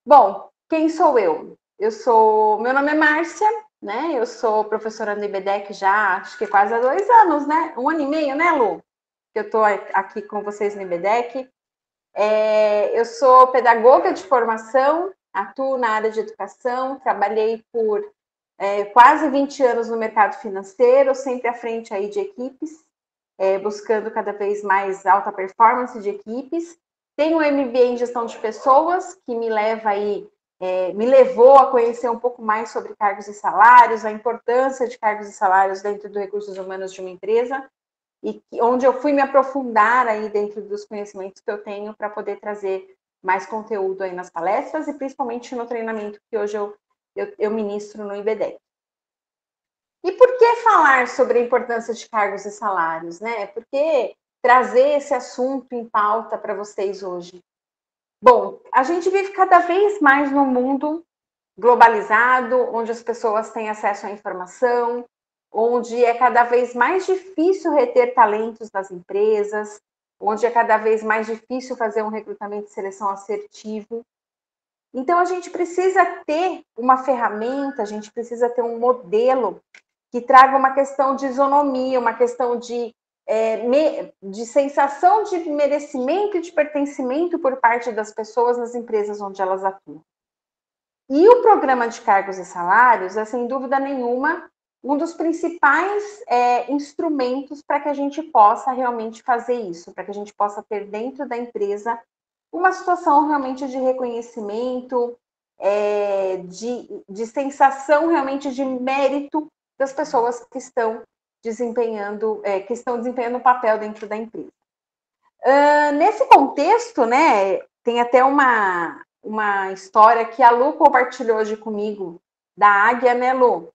Bom, quem sou eu? Meu nome é Márcia, né? Eu sou professora no IBDEC já, acho que quase há 2 anos, né? 1 ano e meio, né, Lu? Que eu estou aqui com vocês no IBDEC. Eu sou pedagoga de formação, atuo na área de educação, trabalhei por quase 20 anos no mercado financeiro, sempre à frente aí de equipes, buscando cada vez mais alta performance de equipes. Tenho um MBA em gestão de pessoas, que me levou a conhecer um pouco mais sobre cargos e salários, a importância de cargos e salários dentro dos recursos humanos de uma empresa, onde eu fui me aprofundar aí dentro dos conhecimentos que eu tenho para poder trazer mais conteúdo aí nas palestras e principalmente no treinamento que hoje eu ministro no IBDEC. E por que falar sobre a importância de cargos e salários, né? Por que trazer esse assunto em pauta para vocês hoje? Bom, a gente vive cada vez mais num mundo globalizado, onde as pessoas têm acesso à informação, onde é cada vez mais difícil reter talentos nas empresas, onde é cada vez mais difícil fazer um recrutamento e seleção assertivo. Então, a gente precisa ter uma ferramenta, a gente precisa ter um modelo que traga uma questão de isonomia, uma questão de sensação de merecimento e de pertencimento por parte das pessoas nas empresas onde elas atuam. E o programa de cargos e salários é, sem dúvida nenhuma, um dos principais instrumentos para que a gente possa realmente fazer isso, para que a gente possa ter dentro da empresa uma situação realmente de reconhecimento, de sensação realmente de mérito das pessoas que estão desempenhando um papel dentro da empresa. Nesse contexto, né, tem até uma história que a Lu compartilhou hoje comigo, da águia, né, Lu?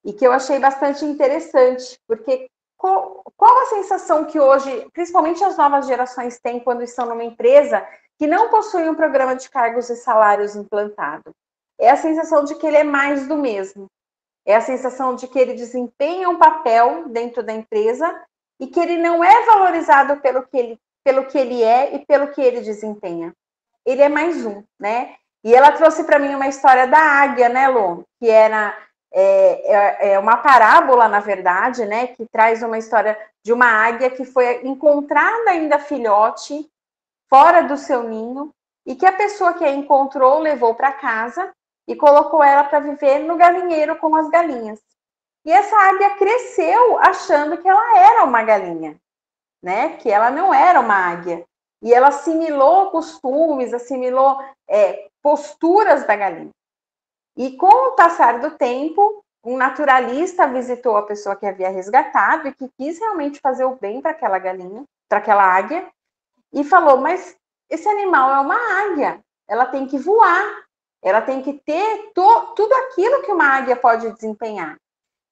E que eu achei bastante interessante, porque qual a sensação que hoje, principalmente as novas gerações têm quando estão numa empresa que não possui um programa de cargos e salários implantado? É a sensação de que ele é mais do mesmo. É a sensação de que ele desempenha um papel dentro da empresa e que ele não é valorizado pelo que ele é e pelo que ele desempenha. Ele é mais um, né? E ela trouxe para mim uma história da águia, né, Lu? Que é uma parábola, na verdade, né? Que traz uma história de uma águia que foi encontrada ainda filhote, fora do seu ninho, e que a pessoa que a encontrou levou para casa e colocou ela para viver no galinheiro com as galinhas. E essa águia cresceu achando que ela era uma galinha, né? Que ela não era uma águia. E ela assimilou costumes, assimilou posturas da galinha. E com o passar do tempo, um naturalista visitou a pessoa que havia resgatado e que quis realmente fazer o bem para aquela galinha, para aquela águia, e falou: mas esse animal é uma águia, ela tem que voar, ela tem que ter tudo aquilo que uma águia pode desempenhar.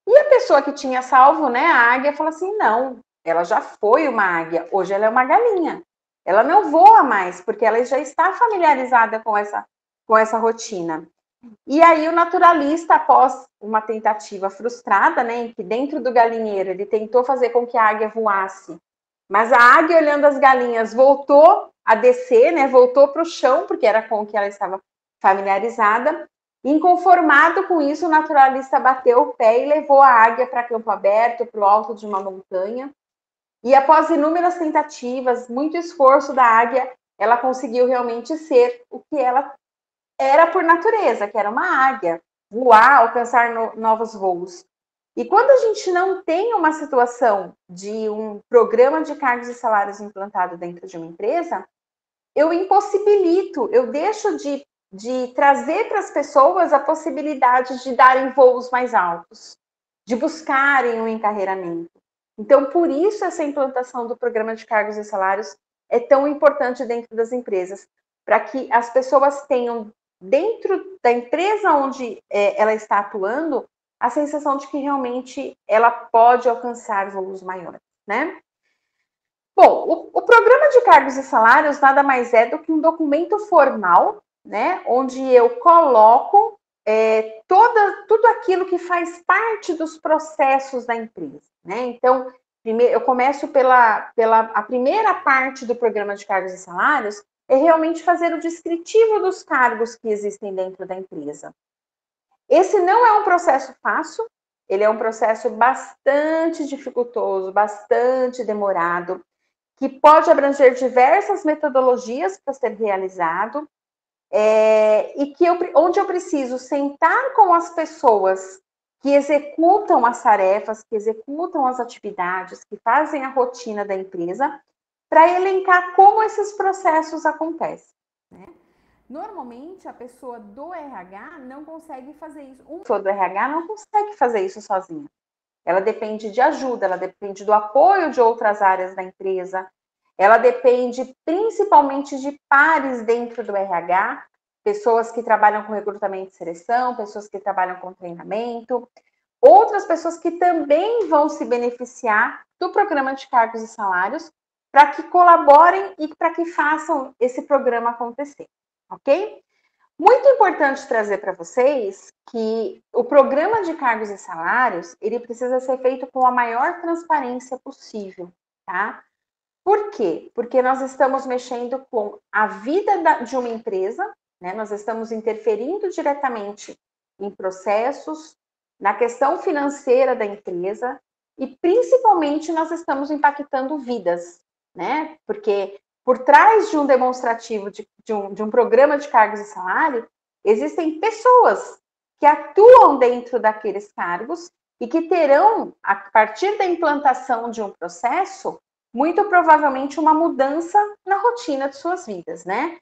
E a pessoa que tinha salvo, né, a águia, falou assim: não, ela já foi uma águia, hoje ela é uma galinha. Ela não voa mais, porque ela já está familiarizada com essa rotina. E aí o naturalista, após uma tentativa frustrada, né, em que dentro do galinheiro ele tentou fazer com que a águia voasse, mas a águia, olhando as galinhas, voltou a descer, né, voltou para o chão, porque era com o que ela estava familiarizada. Inconformado com isso, o naturalista bateu o pé e levou a águia para campo aberto, para o alto de uma montanha. E após inúmeras tentativas, muito esforço da águia, ela conseguiu realmente ser o que ela era por natureza, que era uma águia, voar, alcançar novos voos. E quando a gente não tem uma situação de um programa de cargos e salários implantado dentro de uma empresa, eu impossibilito, eu deixo de trazer para as pessoas a possibilidade de darem voos mais altos, de buscarem um encarreiramento. Então, por isso, essa implantação do programa de cargos e salários é tão importante dentro das empresas, para que as pessoas tenham, dentro da empresa onde ela está atuando, a sensação de que realmente ela pode alcançar voos maiores, né? Bom, o programa de cargos e salários nada mais é do que um documento formal, né, onde eu coloco tudo aquilo que faz parte dos processos da empresa, né? Então, primeiro, eu começo a primeira parte do programa de cargos e salários é realmente fazer o descritivo dos cargos que existem dentro da empresa. Esse não é um processo fácil, ele é um processo bastante dificultoso, bastante demorado, que pode abranger diversas metodologias para ser realizado, onde eu preciso sentar com as pessoas que executam as tarefas, que executam as atividades, que fazem a rotina da empresa, para elencar como esses processos acontecem. Né? Normalmente, a pessoa do RH não consegue fazer isso. Uma pessoa do RH não consegue fazer isso sozinha. Ela depende de ajuda, ela depende do apoio de outras áreas da empresa, ela depende principalmente de pares dentro do RH, pessoas que trabalham com recrutamento e seleção, pessoas que trabalham com treinamento, outras pessoas que também vão se beneficiar do programa de cargos e salários para que colaborem e para que façam esse programa acontecer, ok? Muito importante trazer para vocês que o programa de cargos e salários, ele precisa ser feito com a maior transparência possível, tá? Por quê? Porque nós estamos mexendo com a vida de uma empresa, né? Nós estamos interferindo diretamente em processos, na questão financeira da empresa e principalmente nós estamos impactando vidas, né? Porque por trás de um demonstrativo de um programa de cargos e salário, existem pessoas que atuam dentro daqueles cargos e que terão, a partir da implantação de um processo, muito provavelmente uma mudança na rotina de suas vidas, né?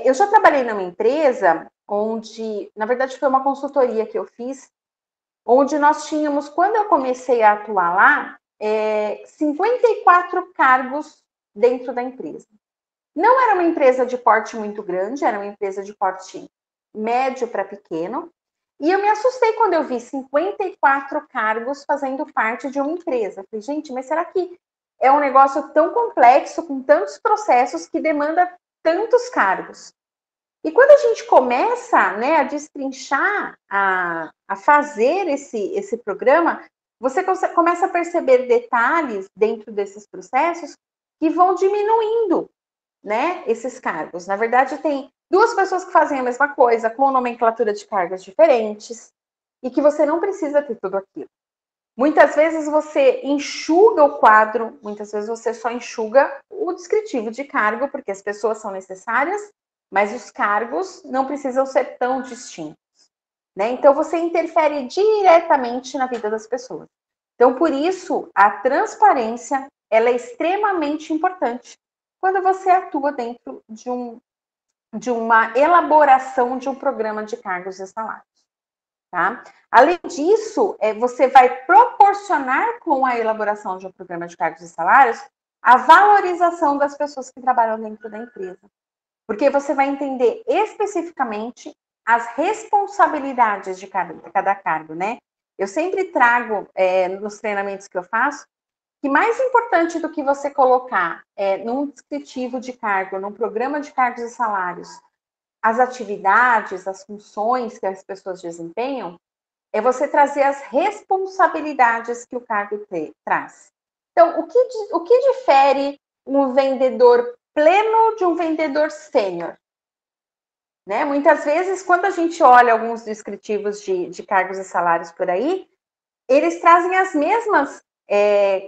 Eu já trabalhei numa empresa onde, na verdade, foi uma consultoria que eu fiz, onde nós tínhamos, quando eu comecei a atuar lá, 54 cargos dentro da empresa. Não era uma empresa de porte muito grande, era uma empresa de porte médio para pequeno, e eu me assustei quando eu vi 54 cargos fazendo parte de uma empresa. Falei, gente, mas será que é um negócio tão complexo, com tantos processos, que demanda tantos cargos? E quando a gente começa, né, a destrinchar, a fazer esse programa, você começa a perceber detalhes dentro desses processos que vão diminuindo, né, esses cargos. Na verdade, tem duas pessoas que fazem a mesma coisa, com nomenclatura de cargos diferentes, e que você não precisa ter tudo aquilo. Muitas vezes você enxuga o quadro, muitas vezes você só enxuga o descritivo de cargo, porque as pessoas são necessárias, mas os cargos não precisam ser tão distintos, né? Então você interfere diretamente na vida das pessoas. Então, por isso, a transparência, ela é extremamente importante quando você atua dentro de uma elaboração de um programa de cargos e salários. Tá? Além disso, você vai proporcionar com a elaboração de um programa de cargos e salários a valorização das pessoas que trabalham dentro da empresa. Porque você vai entender especificamente as responsabilidades de cada cargo, né? Eu sempre trago nos treinamentos que eu faço que mais importante do que você colocar num descritivo de cargo, num programa de cargos e salários, as atividades, as funções que as pessoas desempenham, é você trazer as responsabilidades que o cargo traz. Então, o que difere um vendedor pleno de um vendedor sênior? Né? Muitas vezes, quando a gente olha alguns descritivos de cargos e salários por aí, eles trazem as mesmas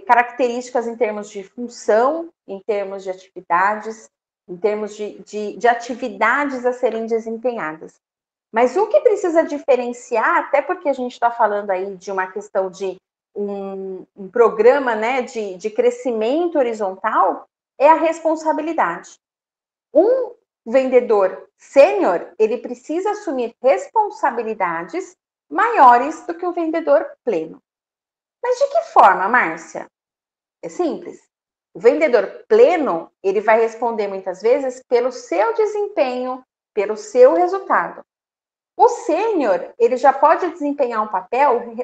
características em termos de função, em termos de atividades, em termos de atividades a serem desempenhadas. Mas o que precisa diferenciar, até porque a gente está falando aí de uma questão de um programa, né, de crescimento horizontal, é a responsabilidade. Um vendedor sênior, ele precisa assumir responsabilidades maiores do que um vendedor pleno. Mas de que forma, Márcia? É simples. O vendedor pleno, ele vai responder muitas vezes pelo seu desempenho, pelo seu resultado. O sênior, ele já pode desempenhar um papel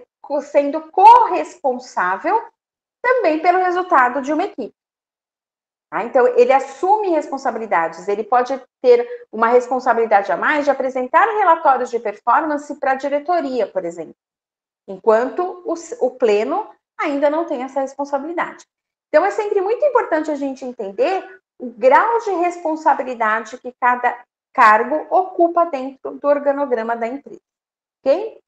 sendo corresponsável também pelo resultado de uma equipe. Tá? Então, ele assume responsabilidades, ele pode ter uma responsabilidade a mais de apresentar relatórios de performance para a diretoria, por exemplo, enquanto o pleno ainda não tem essa responsabilidade. Então, é sempre muito importante a gente entender o grau de responsabilidade que cada cargo ocupa dentro do organograma da empresa, ok?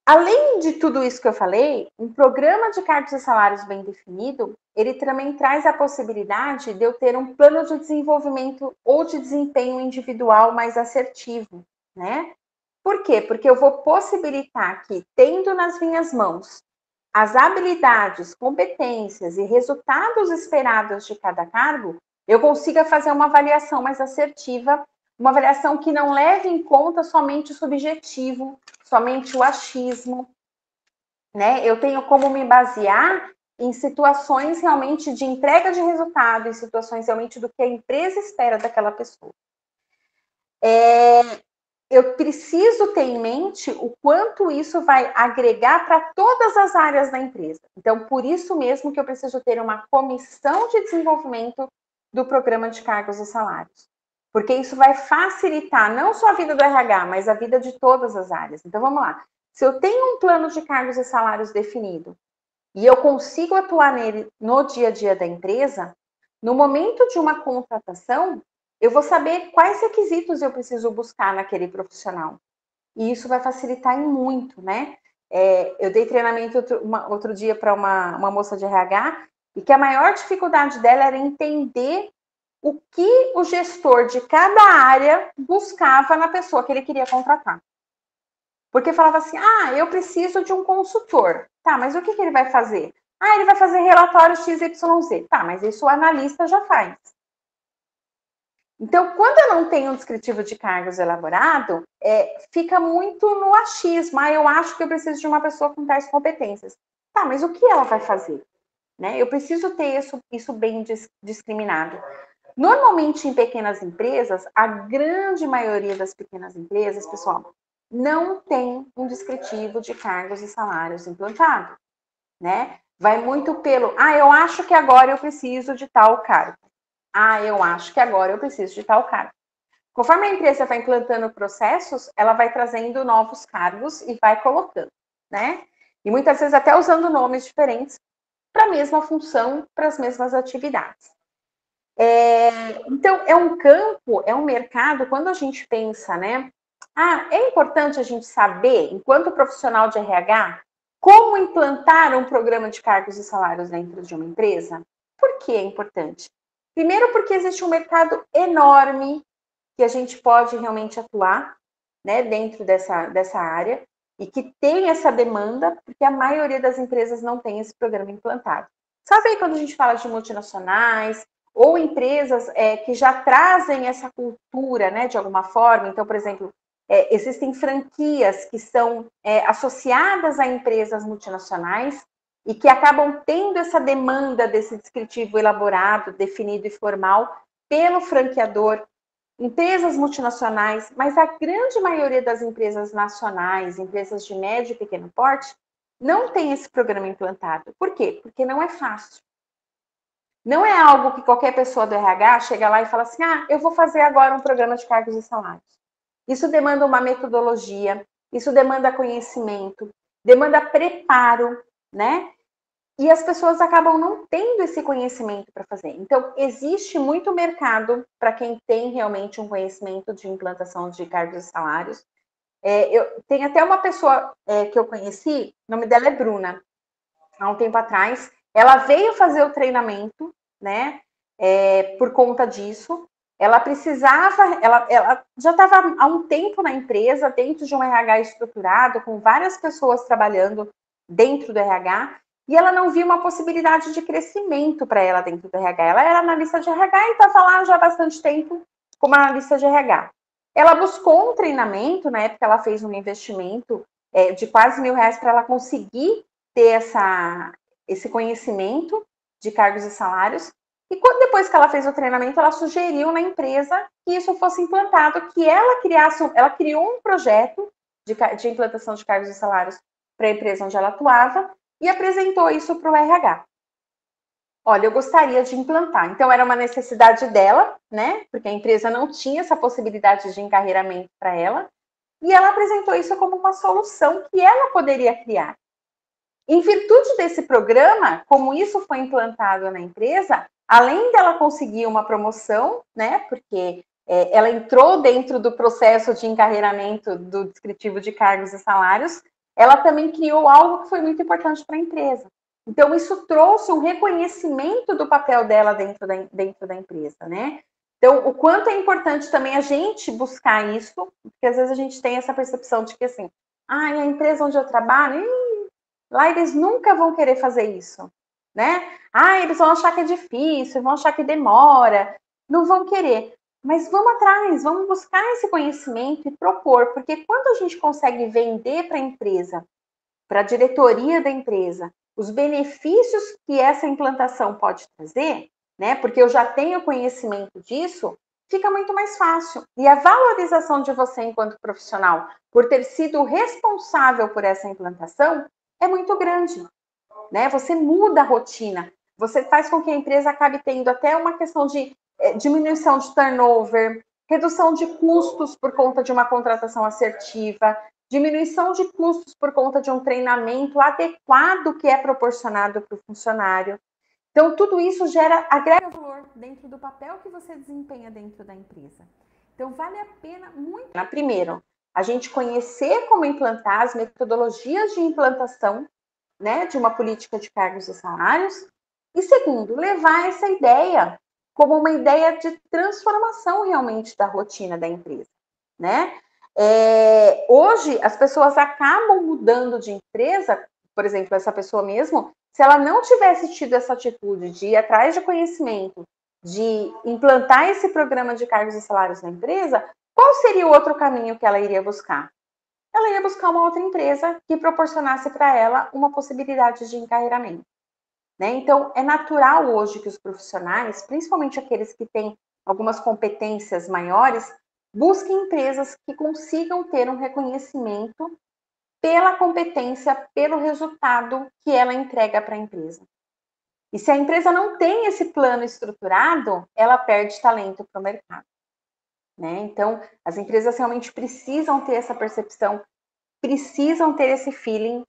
Além de tudo isso que eu falei, um programa de cargos e salários bem definido, ele também traz a possibilidade de eu ter um plano de desenvolvimento ou de desempenho individual mais assertivo, né? Por quê? Porque eu vou possibilitar que, tendo nas minhas mãos as habilidades, competências e resultados esperados de cada cargo, eu consiga fazer uma avaliação mais assertiva, uma avaliação que não leve em conta somente o subjetivo, somente o achismo, né? Eu tenho como me basear em situações realmente de entrega de resultado, em situações realmente do que a empresa espera daquela pessoa. Eu preciso ter em mente o quanto isso vai agregar para todas as áreas da empresa. Então, por isso mesmo que eu preciso ter uma comissão de desenvolvimento do programa de cargos e salários. Porque isso vai facilitar não só a vida do RH, mas a vida de todas as áreas. Então, vamos lá. Se eu tenho um plano de cargos e salários definido e eu consigo atuar nele no dia a dia da empresa, no momento de uma contratação, eu vou saber quais requisitos eu preciso buscar naquele profissional. E isso vai facilitar em muito, né? Eu dei treinamento outro dia para uma moça de RH e que a maior dificuldade dela era entender o que o gestor de cada área buscava na pessoa que ele queria contratar. Porque falava assim, eu preciso de um consultor. Tá, mas o que ele vai fazer? Ele vai fazer relatório XYZ. Tá, mas isso o analista já faz. Então, quando eu não tenho um descritivo de cargos elaborado, fica muito no achismo. Eu acho que eu preciso de uma pessoa com tais competências. Tá, mas o que ela vai fazer? Né? Eu preciso ter isso bem discriminado. Normalmente, em pequenas empresas, a grande maioria das pequenas empresas, pessoal, não tem um descritivo de cargos e salários implantado, né? Vai muito pelo, eu acho que agora eu preciso de tal cargo. Eu acho que agora eu preciso de tal cargo. Conforme a empresa vai implantando processos, ela vai trazendo novos cargos e vai colocando, né? E muitas vezes até usando nomes diferentes para a mesma função, para as mesmas atividades. Então, é um campo, é um mercado, quando a gente pensa, né? É importante a gente saber, enquanto profissional de RH, como implantar um programa de cargos e salários dentro de uma empresa? Por que é importante? Primeiro, porque existe um mercado enorme que a gente pode realmente atuar, né, dentro dessa área e que tem essa demanda, porque a maioria das empresas não tem esse programa implantado. Sabe aí quando a gente fala de multinacionais ou empresas que já trazem essa cultura, né, de alguma forma? Então, por exemplo, existem franquias que são associadas a empresas multinacionais e que acabam tendo essa demanda desse descritivo elaborado, definido e formal pelo franqueador. Empresas multinacionais, mas a grande maioria das empresas nacionais, empresas de médio e pequeno porte, não tem esse programa implantado. Por quê? Porque não é fácil. Não é algo que qualquer pessoa do RH chega lá e fala assim, eu vou fazer agora um programa de cargos e salários. Isso demanda uma metodologia, isso demanda conhecimento, demanda preparo, né? E as pessoas acabam não tendo esse conhecimento para fazer. Então, existe muito mercado para quem tem realmente um conhecimento de implantação de cargos e salários. Tem até uma pessoa que eu conheci, o nome dela é Bruna, há um tempo atrás. Ela veio fazer o treinamento, né, por conta disso. Ela precisava, ela já estava há um tempo na empresa, dentro de um RH estruturado, com várias pessoas trabalhando dentro do RH, e ela não via uma possibilidade de crescimento para ela dentro do RH. Ela era analista de RH e estava lá já há bastante tempo como analista de RH. Ela buscou um treinamento, na época ela fez um investimento de quase R$1.000 para ela conseguir ter esse conhecimento de cargos e salários. E depois que ela fez o treinamento, ela sugeriu na empresa que isso fosse implantado, que ela criou um projeto de implantação de cargos e salários para a empresa onde ela atuava e apresentou isso para o RH. Olha, eu gostaria de implantar. Então, era uma necessidade dela, né? Porque a empresa não tinha essa possibilidade de encarreiramento para ela. E ela apresentou isso como uma solução que ela poderia criar. Em virtude desse programa, como isso foi implantado na empresa, além dela conseguir uma promoção, né, porque ela entrou dentro do processo de encarreiramento do descritivo de cargos e salários, ela também criou algo que foi muito importante para a empresa. Então, isso trouxe um reconhecimento do papel dela dentro da empresa, né? Então, o quanto é importante também a gente buscar isso, porque às vezes a gente tem essa percepção de que, assim, a empresa onde eu trabalho, lá eles nunca vão querer fazer isso, né? Eles vão achar que é difícil, vão achar que demora, não vão querer. Mas vamos atrás, vamos buscar esse conhecimento e propor, porque quando a gente consegue vender para a empresa, para a diretoria da empresa, os benefícios que essa implantação pode trazer, né? Porque eu já tenho conhecimento disso, fica muito mais fácil. E a valorização de você enquanto profissional por ter sido responsável por essa implantação é muito grande, né? Você muda a rotina, você faz com que a empresa acabe tendo até uma questão de diminuição de turnover, redução de custos por conta de uma contratação assertiva, diminuição de custos por conta de um treinamento adequado que é proporcionado para o funcionário. Então, tudo isso agrega valor dentro do papel que você desempenha dentro da empresa. Então, vale a pena muito. Primeiro, a gente conhecer como implantar as metodologias de implantação, né, de uma política de cargos e salários. E segundo, levar essa ideia como uma ideia de transformação realmente da rotina da empresa, né? Hoje, as pessoas acabam mudando de empresa, por exemplo, essa pessoa mesmo, se ela não tivesse tido essa atitude de ir atrás de conhecimento, de implantar esse programa de cargos e salários na empresa, qual seria o outro caminho que ela iria buscar? Ela ia buscar uma outra empresa que proporcionasse para ela uma possibilidade de encarreiramento, né? Então, é natural hoje que os profissionais, principalmente aqueles que têm algumas competências maiores, busquem empresas que consigam ter um reconhecimento pela competência, pelo resultado que ela entrega para a empresa. E se a empresa não tem esse plano estruturado, ela perde talento para o mercado, né? Então, as empresas realmente precisam ter essa percepção, precisam ter esse feeling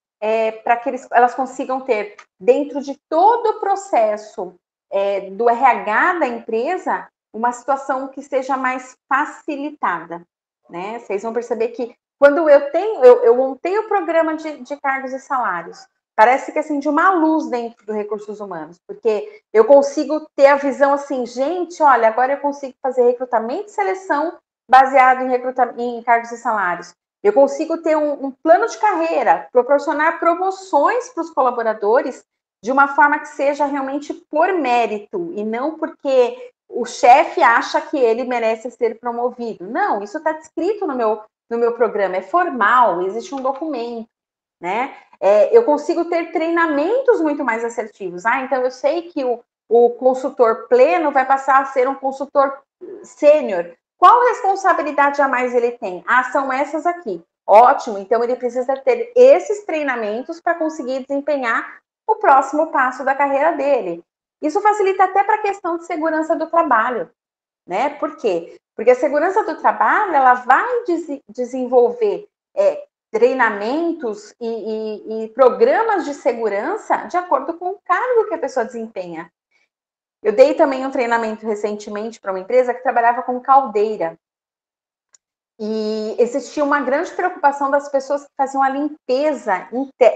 para que elas consigam ter, dentro de todo o processo do RH da empresa, uma situação que seja mais facilitada, né? Vocês vão perceber que quando eu montei o programa de cargos e salários, parece que assim de uma luz dentro do recursos humanos, porque eu consigo ter a visão assim, gente, olha, agora eu consigo fazer recrutamento e seleção baseado em cargos e salários. Eu consigo ter um plano de carreira, proporcionar promoções para os colaboradores de uma forma que seja realmente por mérito e não porque o chefe acha que ele merece ser promovido. Não, isso está descrito no meu programa, é formal, existe um documento, né? Eu consigo ter treinamentos muito mais assertivos. Então eu sei que o consultor pleno vai passar a ser um consultor sênior. Qual responsabilidade a mais ele tem? São essas aqui. Ótimo, então ele precisa ter esses treinamentos para conseguir desempenhar o próximo passo da carreira dele. Isso facilita até para a questão de segurança do trabalho, né? Por quê? Porque a segurança do trabalho, ela vai desenvolver treinamentos e programas de segurança de acordo com o cargo que a pessoa desempenha. Eu dei também um treinamento recentemente para uma empresa que trabalhava com caldeira. E existia uma grande preocupação das pessoas que faziam a limpeza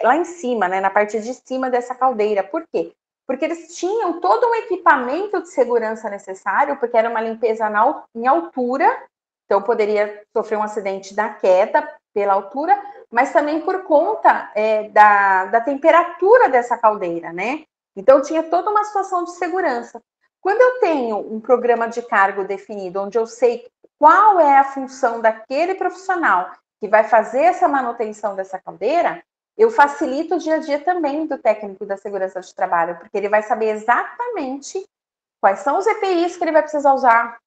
lá em cima, né, na parte de cima dessa caldeira. Por quê? Porque eles tinham todo um equipamento de segurança necessário, porque era uma limpeza em altura, então poderia sofrer um acidente da queda pela altura, mas também por conta da temperatura dessa caldeira, né? Então tinha toda uma situação de segurança. Quando eu tenho um programa de cargo definido, onde eu sei qual é a função daquele profissional que vai fazer essa manutenção dessa caldeira, eu facilito o dia a dia também do técnico da segurança de trabalho, porque ele vai saber exatamente quais são os EPIs que ele vai precisar usar,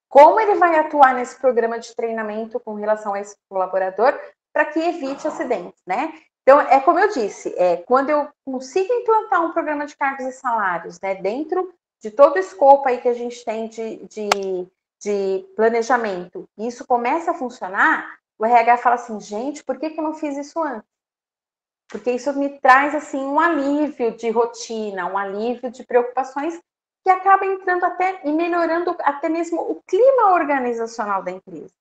como ele vai atuar nesse programa de treinamento com relação a esse colaborador, para que evite acidentes, né? Então, é como eu disse, quando eu consigo implantar um programa de cargos e salários, né, dentro de todo o escopo aí que a gente tem de planejamento, e isso começa a funcionar, o RH fala assim, gente, por que eu não fiz isso antes? Porque isso me traz, assim, um alívio de rotina, um alívio de preocupações que acaba entrando até e melhorando até mesmo o clima organizacional da empresa,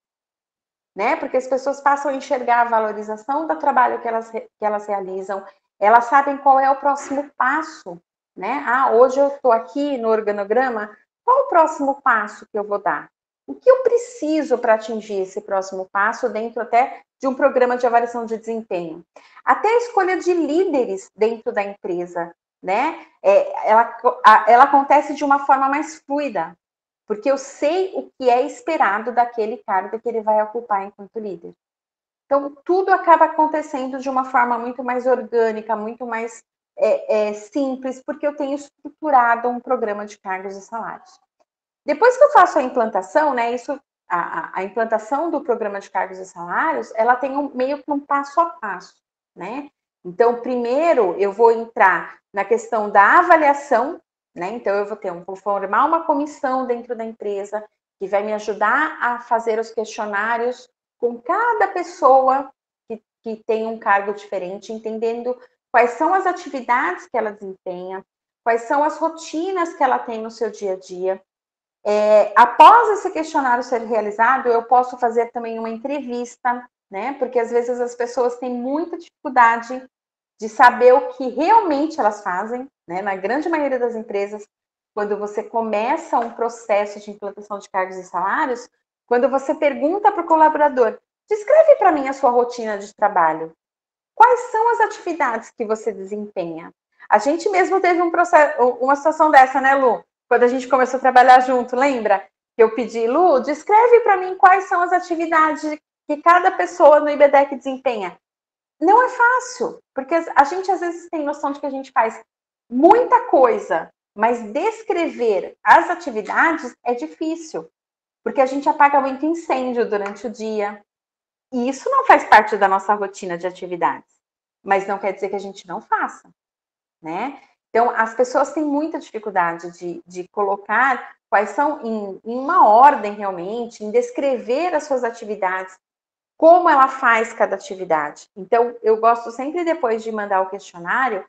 né? Porque as pessoas passam a enxergar a valorização do trabalho que elas realizam, elas sabem qual é o próximo passo, né? Ah, hoje eu estou aqui no organograma, qual o próximo passo que eu vou dar? O que eu preciso para atingir esse próximo passo dentro até de um programa de avaliação de desempenho? Até a escolha de líderes dentro da empresa, né? Ela acontece de uma forma mais fluida, porque eu sei o que é esperado daquele cargo que ele vai ocupar enquanto líder. Então, tudo acaba acontecendo de uma forma muito mais orgânica, muito mais simples, porque eu tenho estruturado um programa de cargos e salários. Depois que eu faço a implantação, né, a implantação do programa de cargos e salários, ela tem meio que um passo a passo, né? Então, primeiro eu vou entrar na questão da avaliação, né? Então, vou formar uma comissão dentro da empresa que vai me ajudar a fazer os questionários com cada pessoa que tem um cargo diferente, entendendo quais são as atividades que ela desempenha, quais são as rotinas que ela tem no seu dia a dia. Após esse questionário ser realizado, eu posso fazer também uma entrevista, né? Porque às vezes as pessoas têm muita dificuldade de saber o que realmente elas fazem, né? Na grande maioria das empresas, quando você começa um processo de implantação de cargos e salários, quando você pergunta para o colaborador, descreve para mim a sua rotina de trabalho. Quais são as atividades que você desempenha? A gente mesmo teve uma situação dessa, né, Lu? Quando a gente começou a trabalhar junto, lembra? Que eu pedi, Lu, descreve para mim quais são as atividades que cada pessoa no IBDEC desempenha. Não é fácil, porque a gente às vezes tem noção de que a gente faz muita coisa, mas descrever as atividades é difícil, porque a gente apaga muito incêndio durante o dia, e isso não faz parte da nossa rotina de atividades, mas não quer dizer que a gente não faça, né? Então, as pessoas têm muita dificuldade de colocar quais são, em uma ordem realmente, em descrever as suas atividades, como ela faz cada atividade. Então, eu gosto sempre, depois de mandar o questionário,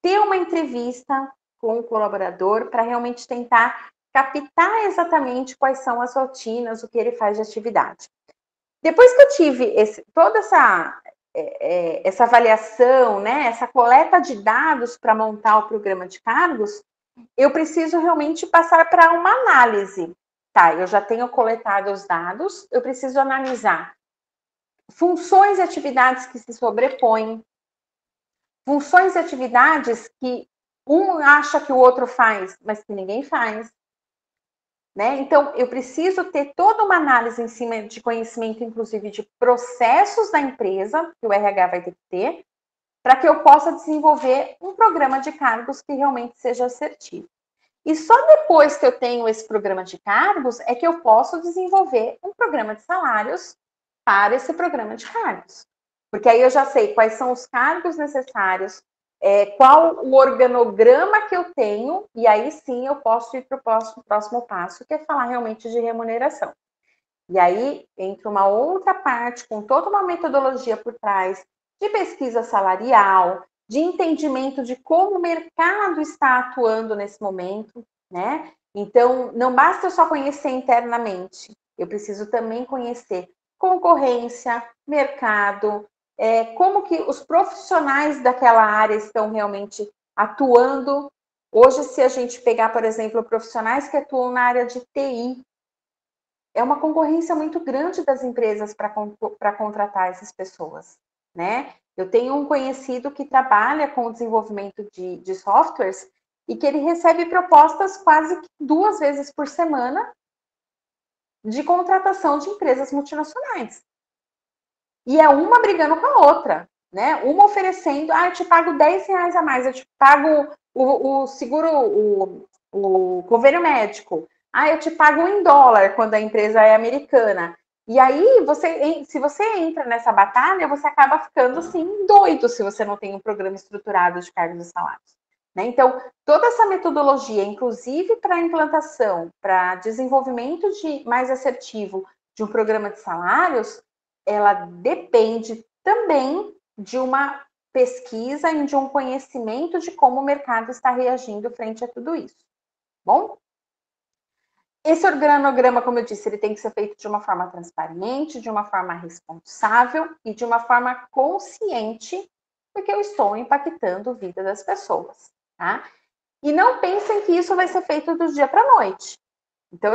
ter uma entrevista com o colaborador para realmente tentar captar exatamente quais são as rotinas, o que ele faz de atividade. Depois que eu tive toda essa avaliação, né, essa coleta de dados para montar o programa de cargos, eu preciso realmente passar para uma análise. Tá, eu já tenho coletado os dados, eu preciso analisar funções e atividades que se sobrepõem, funções e atividades que um acha que o outro faz, mas que ninguém faz. Né? Então, eu preciso ter toda uma análise em cima de conhecimento, inclusive de processos da empresa, que o RH vai ter que ter, para que eu possa desenvolver um programa de cargos que realmente seja assertivo. E só depois que eu tenho esse programa de cargos é que eu posso desenvolver um programa de salários para esse programa de cargos. Porque aí eu já sei quais são os cargos necessários, qual o organograma que eu tenho, e aí sim eu posso ir para o próximo passo, que é falar realmente de remuneração. E aí entra uma outra parte, com toda uma metodologia por trás, de pesquisa salarial, de entendimento de como o mercado está atuando nesse momento, né? Então, não basta eu só conhecer internamente, eu preciso também conhecer concorrência, mercado, como que os profissionais daquela área estão realmente atuando. Hoje, se a gente pegar, por exemplo, profissionais que atuam na área de TI, é uma concorrência muito grande das empresas para contratar essas pessoas, né? Eu tenho um conhecido que trabalha com o desenvolvimento de softwares e que ele recebe propostas quase que 2 vezes por semana de contratação de empresas multinacionais. E é uma brigando com a outra, né? Uma oferecendo, eu te pago R$10 a mais, eu te pago o seguro, o convênio médico. Eu te pago em dólar quando a empresa é americana. E aí, se você entra nessa batalha, você acaba ficando assim doido se você não tem um programa estruturado de cargos e salários. Né? Então, toda essa metodologia, inclusive para implantação, para desenvolvimento mais assertivo de um programa de salários, ela depende também de uma pesquisa e de um conhecimento de como o mercado está reagindo frente a tudo isso. bom? Esse organograma, como eu disse, ele tem que ser feito de uma forma transparente, de uma forma responsável e de uma forma consciente, porque eu estou impactando a vida das pessoas, tá? E não pensem que isso vai ser feito do dia para a noite. Então,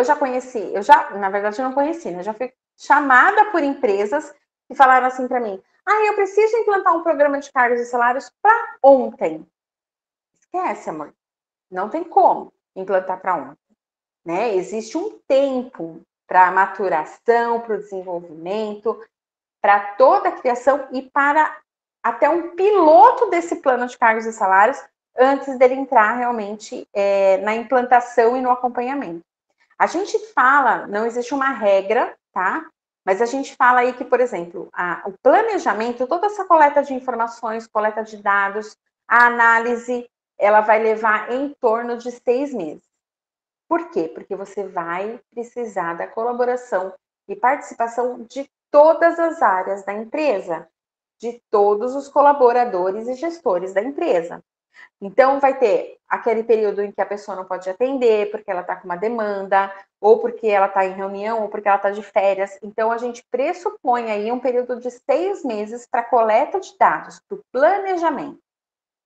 na verdade, eu não conheci, né? Eu já fui chamada por empresas que falaram assim para mim: eu preciso implantar um programa de cargos e salários para ontem. Esquece, amor. Não tem como implantar para ontem, né? Existe um tempo para a maturação, para o desenvolvimento, para toda a criação e para até um piloto desse plano de cargos e salários antes dele entrar realmente na implantação e no acompanhamento. A gente fala, não existe uma regra, tá? Mas a gente fala aí que, por exemplo, o planejamento, toda essa coleta de informações, coleta de dados, a análise, ela vai levar em torno de 6 meses. Por quê? Porque você vai precisar da colaboração e participação de todas as áreas da empresa, de todos os colaboradores e gestores da empresa. Então, vai ter aquele período em que a pessoa não pode atender, porque ela está com uma demanda, ou porque ela está em reunião, ou porque ela está de férias. Então, a gente pressupõe aí um período de 6 meses para coleta de dados, para o planejamento,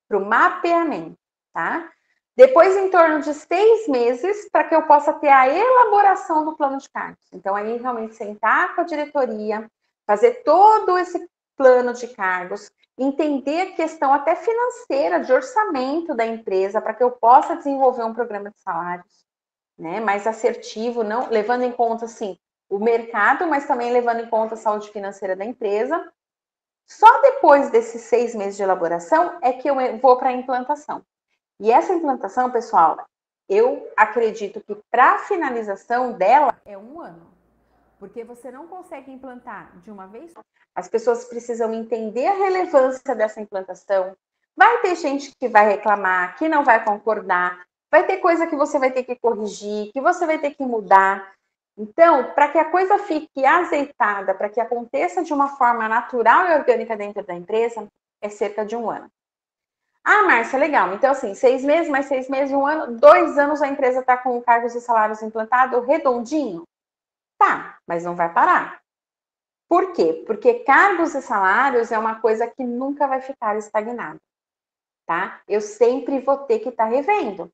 para o mapeamento, tá? Depois, em torno de 6 meses, para que eu possa ter a elaboração do plano de cargos. Então, aí realmente sentar com a diretoria, fazer todo esse plano de cargos, entender a questão até financeira, de orçamento da empresa, para que eu possa desenvolver um programa de salários, né, mais assertivo, não levando em conta, assim, o mercado, mas também levando em conta a saúde financeira da empresa. Só depois desses 6 meses de elaboração é que eu vou para a implantação. E essa implantação, pessoal, eu acredito que para a finalização dela é 1 ano. Porque você não consegue implantar de uma vez. As pessoas precisam entender a relevância dessa implantação. Vai ter gente que vai reclamar, que não vai concordar, vai ter coisa que você vai ter que corrigir, que você vai ter que mudar. Então, para que a coisa fique azeitada, para que aconteça de uma forma natural e orgânica dentro da empresa, é cerca de 1 ano. Márcia, legal. Então, assim, 6 meses, mais 6 meses, 1 ano, 2 anos a empresa está com cargos e salários implantado redondinho? Tá, mas não vai parar. Por quê? Porque cargos e salários é uma coisa que nunca vai ficar estagnada, tá? Eu sempre vou ter que estar revendo.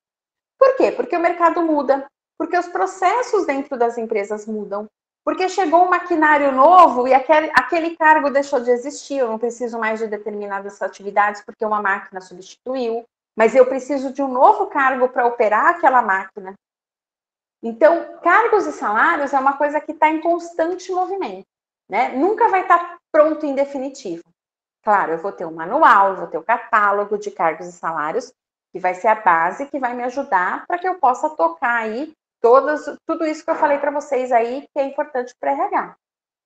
Por quê? Porque o mercado muda, porque os processos dentro das empresas mudam, porque chegou um maquinário novo e aquele cargo deixou de existir, eu não preciso mais de determinadas atividades porque uma máquina substituiu, mas eu preciso de um novo cargo para operar aquela máquina. Então, cargos e salários é uma coisa que está em constante movimento, né? Nunca vai estar pronto em definitivo. Claro, eu vou ter um manual, eu vou ter o catálogo de cargos e salários, que vai ser a base que vai me ajudar para que eu possa tocar aí tudo isso que eu falei para vocês aí, que é importante para RH.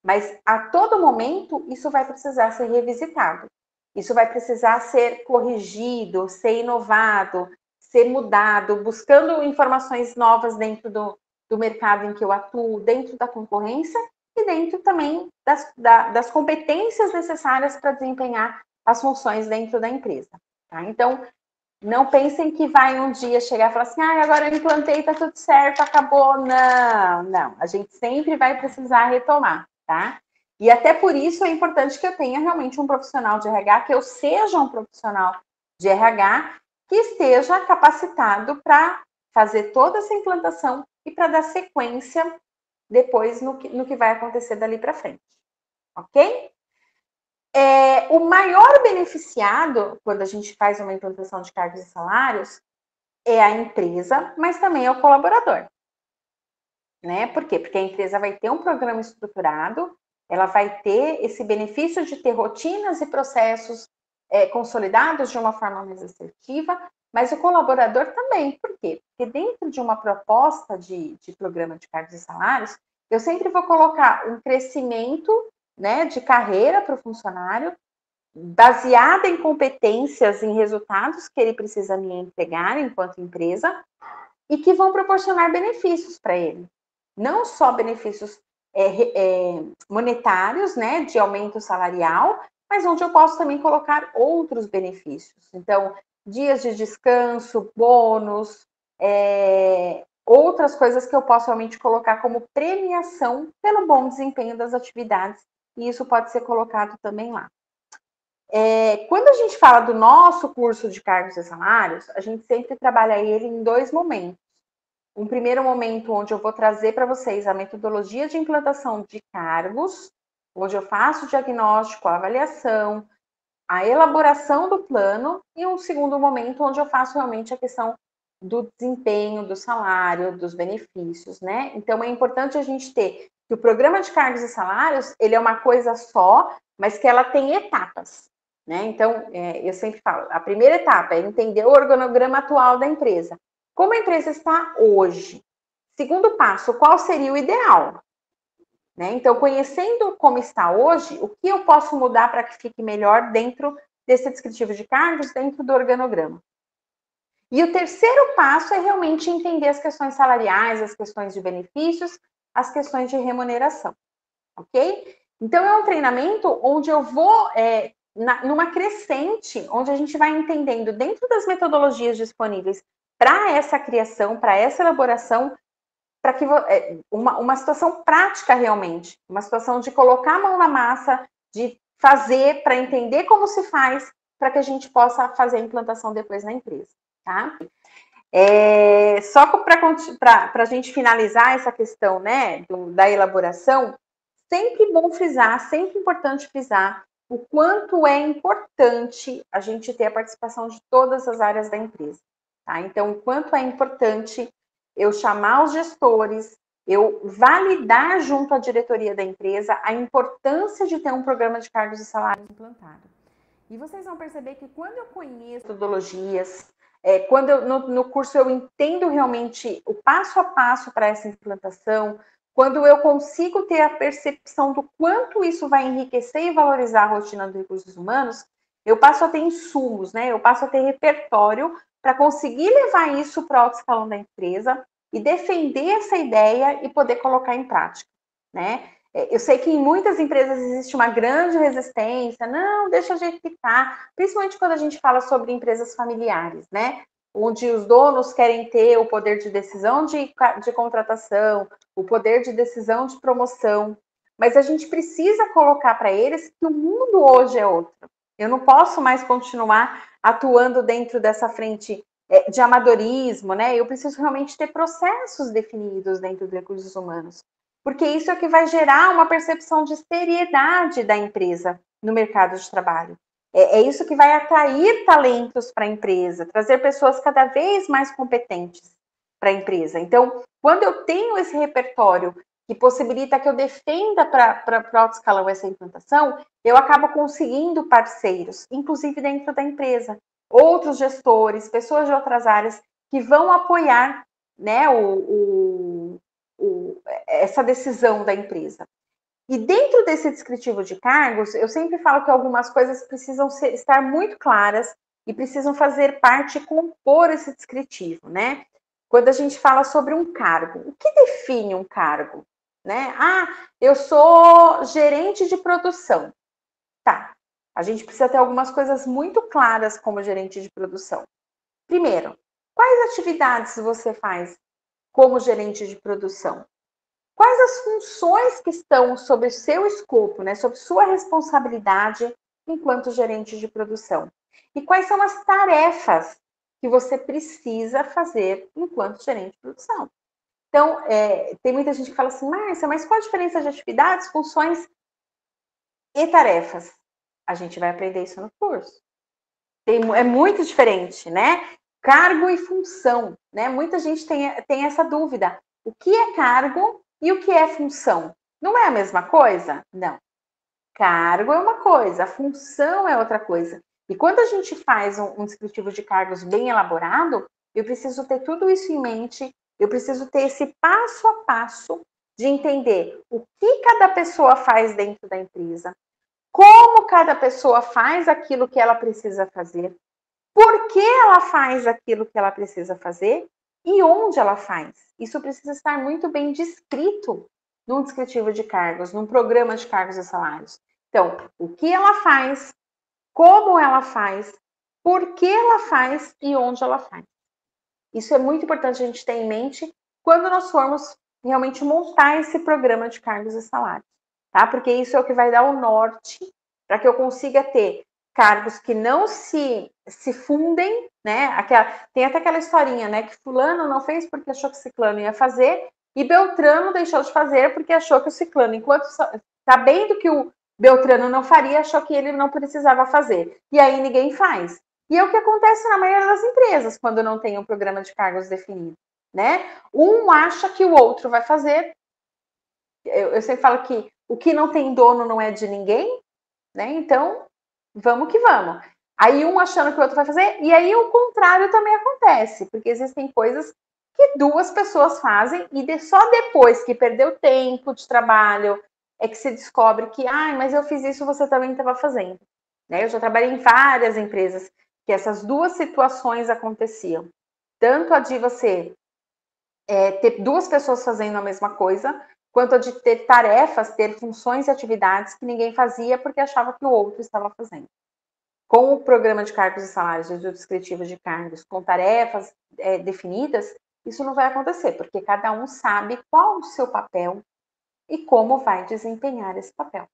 Mas a todo momento isso vai precisar ser revisitado. Isso vai precisar ser corrigido, ser inovado, ser mudado, buscando informações novas dentro do mercado em que eu atuo, dentro da concorrência e dentro também das competências necessárias para desempenhar as funções dentro da empresa. Tá? Então, não pensem que vai um dia chegar e falar assim, agora eu implantei, tá tudo certo, acabou. Não, não. A gente sempre vai precisar retomar, tá? E até por isso é importante que eu tenha realmente um profissional de RH, que eu seja um profissional de RH que esteja capacitado para fazer toda essa implantação e para dar sequência depois no que vai acontecer dali para frente. Ok? O maior beneficiado, quando a gente faz uma implantação de cargos e salários, é a empresa, mas também é o colaborador. Né? Por quê? Porque a empresa vai ter um programa estruturado, ela vai ter esse benefício de ter rotinas e processos consolidados de uma forma mais assertiva, mas o colaborador também. Por quê? Porque dentro de uma proposta de programa de cargos e salários, eu sempre vou colocar um crescimento, né, de carreira para o funcionário, baseada em competências, em resultados que ele precisa me entregar enquanto empresa, e que vão proporcionar benefícios para ele. Não só benefícios monetários, né, de aumento salarial, mas onde eu posso também colocar outros benefícios. Então, dias de descanso, bônus, outras coisas que eu posso realmente colocar como premiação pelo bom desempenho das atividades, e isso pode ser colocado também lá. Quando a gente fala do nosso curso de cargos e salários, a gente sempre trabalha ele em 2 momentos. Um primeiro momento onde eu vou trazer para vocês a metodologia de implantação de cargos, onde eu faço o diagnóstico, a avaliação, a elaboração do plano, e um segundo momento onde eu faço realmente a questão do desempenho, do salário, dos benefícios, né? Então é importante a gente ter que o programa de cargos e salários, ele é uma coisa só, mas que ela tem etapas, né? Então, eu sempre falo, a primeira etapa é entender o organograma atual da empresa. Como a empresa está hoje? Segundo passo, qual seria o ideal? Né? Então, conhecendo como está hoje, o que eu posso mudar para que fique melhor dentro desse descritivo de cargos, dentro do organograma? E o terceiro passo é realmente entender as questões salariais, as questões de benefícios, as questões de remuneração, ok? Então, é um treinamento onde eu vou numa crescente, onde a gente vai entendendo dentro das metodologias disponíveis para essa criação, para essa elaboração, para que uma situação prática realmente, uma situação de colocar a mão na massa, de fazer para entender como se faz, para que a gente possa fazer a implantação depois na empresa, tá? Só para a gente finalizar essa questão, né, da elaboração, sempre bom frisar, sempre importante frisar o quanto é importante a gente ter a participação de todas as áreas da empresa, tá? Então, o quanto é importante eu chamar os gestores, eu validar junto à diretoria da empresa a importância de ter um programa de cargos e salários implantado. E vocês vão perceber que quando eu conheço metodologias, quando no curso eu entendo realmente o passo a passo para essa implantação, quando eu consigo ter a percepção do quanto isso vai enriquecer e valorizar a rotina dos recursos humanos, eu passo a ter insumos, né? Eu passo a ter repertório para conseguir levar isso para o alto escalão da empresa e defender essa ideia e poder colocar em prática, né? Eu sei que em muitas empresas existe uma grande resistência, não, deixa a gente ficar, principalmente quando a gente fala sobre empresas familiares, né? Onde os donos querem ter o poder de decisão de contratação, o poder de decisão de promoção, mas a gente precisa colocar para eles que o mundo hoje é outro. Eu não posso mais continuar atuando dentro dessa frente de amadorismo, né? Eu preciso realmente ter processos definidos dentro dos recursos humanos, porque isso é que vai gerar uma percepção de seriedade da empresa no mercado de trabalho. É isso que vai atrair talentos para a empresa, trazer pessoas cada vez mais competentes para a empresa. Então, quando eu tenho esse repertório que possibilita que eu defenda para o alto escalão essa implantação, eu acabo conseguindo parceiros, inclusive dentro da empresa, outros gestores, pessoas de outras áreas que vão apoiar, né, essa decisão da empresa. E dentro desse descritivo de cargos, eu sempre falo que algumas coisas precisam estar muito claras e precisam fazer parte e compor esse descritivo, né? Quando a gente fala sobre um cargo, o que define um cargo? Né? Eu sou gerente de produção. Tá, a gente precisa ter algumas coisas muito claras como gerente de produção. Primeiro, quais atividades você faz como gerente de produção? Quais as funções que estão sob seu escopo, né, sob sua responsabilidade enquanto gerente de produção? E quais são as tarefas que você precisa fazer enquanto gerente de produção? Então, tem muita gente que fala assim, Márcia, mas qual a diferença de atividades, funções e tarefas? A gente vai aprender isso no curso. É muito diferente, né? Cargo e função, né? Muita gente tem essa dúvida. O que é cargo e o que é função? Não é a mesma coisa? Não. Cargo é uma coisa, a função é outra coisa. E quando a gente faz um descritivo de cargos bem elaborado, eu preciso ter tudo isso em mente, eu preciso ter esse passo a passo de entender o que cada pessoa faz dentro da empresa, como cada pessoa faz aquilo que ela precisa fazer, por que ela faz aquilo que ela precisa fazer e onde ela faz. Isso precisa estar muito bem descrito num descritivo de cargos, num programa de cargos e salários. Então, o que ela faz, como ela faz, por que ela faz e onde ela faz. Isso é muito importante a gente ter em mente quando nós formos realmente montar esse programa de cargos e salários, tá? Porque isso é o que vai dar o norte para que eu consiga ter cargos que não se fundem, né? Tem até aquela historinha, né? Que fulano não fez porque achou que ciclano ia fazer e Beltrano deixou de fazer porque achou que o ciclano, enquanto sabendo que o Beltrano não faria, achou que ele não precisava fazer. E aí ninguém faz. E é o que acontece na maioria das empresas quando não tem um programa de cargos definido, né? Um acha que o outro vai fazer. Eu sempre falo que o que não tem dono não é de ninguém, né? Então, vamos que vamos. Aí um achando que o outro vai fazer, e aí o contrário também acontece, porque existem coisas que duas pessoas fazem e só depois que perdeu tempo de trabalho é que se descobre que, mas eu fiz isso, você também estava fazendo. Né? Eu já trabalhei em várias empresas que essas duas situações aconteciam. Tanto a de você ter duas pessoas fazendo a mesma coisa, quanto a de ter tarefas, ter funções e atividades que ninguém fazia porque achava que o outro estava fazendo. Com o programa de cargos e salários e o descritivo de cargos, com tarefas definidas, isso não vai acontecer, porque cada um sabe qual o seu papel e como vai desempenhar esse papel.